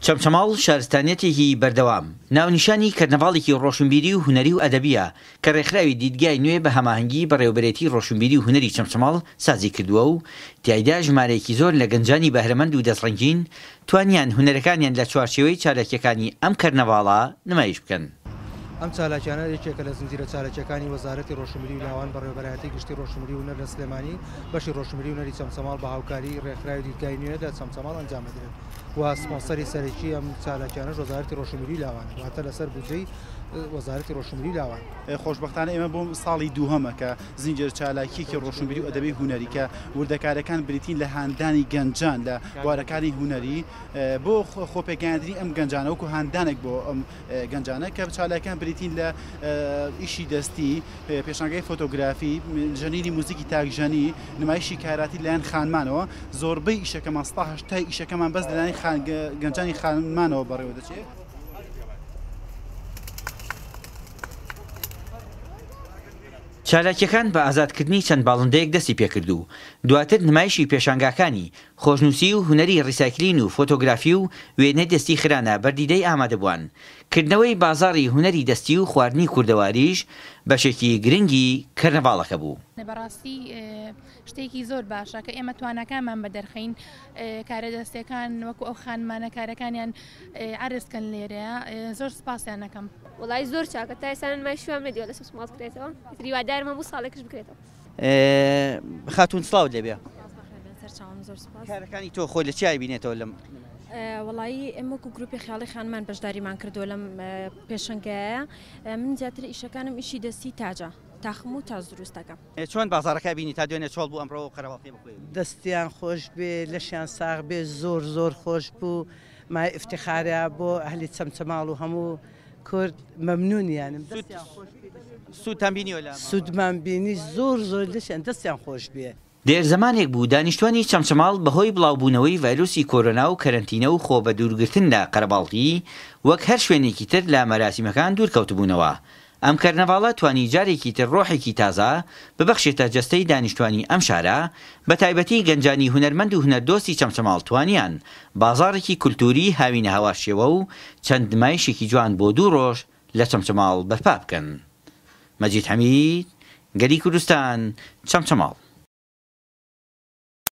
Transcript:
چەمچەماڵ شارستانیەتێکی بەردەوام ناونیشانی کەرنەڤاڵێکی ڕۆشنبیری و هونەری و ئەدەبیە کە ڕێکخراوی دیدگای نوێ بە هەماهەنگی بەڕێوەبەرێتی ڕۆشنبیری و هونەری چەمچەماڵ سازی کردووە و تیایدا ژمارەیەکی زۆر لە گەنجانی بەهرەمەند و دەستڕەنگین توانیان هونەرەکانیان لە چوارچێوەی چالاکیەکانی ئەم کەرنەڤاڵە نمایش بکەن. ئەم چالاکیانە یەکێکە لە زنجیرە چالاکیەکانی وەزارەتی ڕۆشنبیری و لاوان بەڕێوەبەرایەتی گشتی ڕۆشنبیری و هونەر لە سلێمانی بەشی ڕۆشنبیری و هونەری چەمچەماڵ بە هاوکاری ڕێکخراوی دیدگای نوێ لە چەمچەماڵ ئەنجام دەدرێت و سپۆنسەری سەرەکی ئەم چالاکیانەش وەزارەتی ڕۆشنبیری و لاوانە واتە لەسەر بودجەی وەزارەتی ڕۆشنبیری و لاوان. خۆشبەختانە ئێمە بۆ ساڵی دووهەمە کە زنجیرە چالاکیەکی ڕۆشنبیری و ئەدەبی هونەری کە وردەکارەکان بریتین لە هاندانی گەنجان لە بوارەکانی هونەری بۆ خۆپێکاندنی ئەم گەنجانە وەکو هاندانێک بۆ ئەم گەنجانە کە چالاکیان بریتین لە ئیشی دەستی پێشانگای فۆتۆگرافی ژەنیری موزیکی تاکژەنی نمایشی کاراتی لایەن خانمانەوە زۆربەی ئیشەکەمان 80 ئیشەکەمان بەس لەلایەن گەنجانی خانمانەوە بەڕێوە دەچێت. چالاکیەکان بە ئازادکردنی چەند باڵندەیەک دەستی پێکردو دواتر نمایشی پێشانگاکانی خۆشنووسی و هونەری ڕیسایکلین و فۆتۆگرافی و وێنەی دەستی خرانە بەردیدەی ئامادەبووان. کردنەوەی بازاڕی هونەری دەستی و خواردنی کوردەواریش بەشێکی گرنگی کەرنەڤاڵەکە بوو. بەڕاستی شتێکی زۆر باشە کە ئێمە توانەکانمان بەدەرخین کارە دەستەکان وەکو ئەو خانمانە کارەکانیان عرضکەن لێرەیە زۆر سپاسیان نەکەم. وڵای زۆر چاکە تا ئێستا نمایشیان نەدیوە لە سوسماڵ بکرێتەوە هیوادارمە بۆ ساڵێکش بکرێتەوە. خاتون سڵاو لێبێ زۆر سپاس. کارەکانی تۆ خۆی لە چی بینێتەوە لەم وڵایی ئەمە و گروپی خیاڵی خانمان بەشداریمان کردو لەم پێشنگایە من زیاتر ئیشەکانم ئیشی دەستی تاجە تاخم و تاز دروستەکەم. چۆن بازارەکە بینی تا دوێنێ چۆڵ بوو ئەمڕۆ قەرەباڵقی بخوێن دەستیان خۆش بێ لەشیان ساغ بێ زۆر زۆر خۆش بوو مای افتخارە بۆ ئەهلی چەمچەماڵ و هەموو کورد مەمنونیانم سوودتان بینیوە لە سوودمان بینی زۆر زۆر لەشیان دەستیان خۆش بێ. دێر زمانێک بوو دانیشتوانی چەمچەماڵ بەهۆی بڵاوبوونەوەی ڤایرۆسی کۆرۆنا و کەرەنتینە و خۆ بە دوورگرتن لە قەرەباڵغی وەک هەر شوێنێکی تر لە مەراسیمەکان دوورکەوتبوونەوە. ئەم کەرنەڤاڵە توانی جارێکی تر ڕۆحێکی تازە ببەخشێتە جەستەی دانیشتوانی ئەم شارە بە تایبەتی گەنجانی هونەرمەند و هونەردۆستی چەمچەماڵ توانیان بازاڕێکی کولتوری هاوینە هەواشیەوە و چەند نمایشێکی جوان بۆ 2 ڕۆژ لە چەمچەماڵ بەرپا بکەن. مەجید حەمید، گەلی کوردستان، چەمچەماڵ.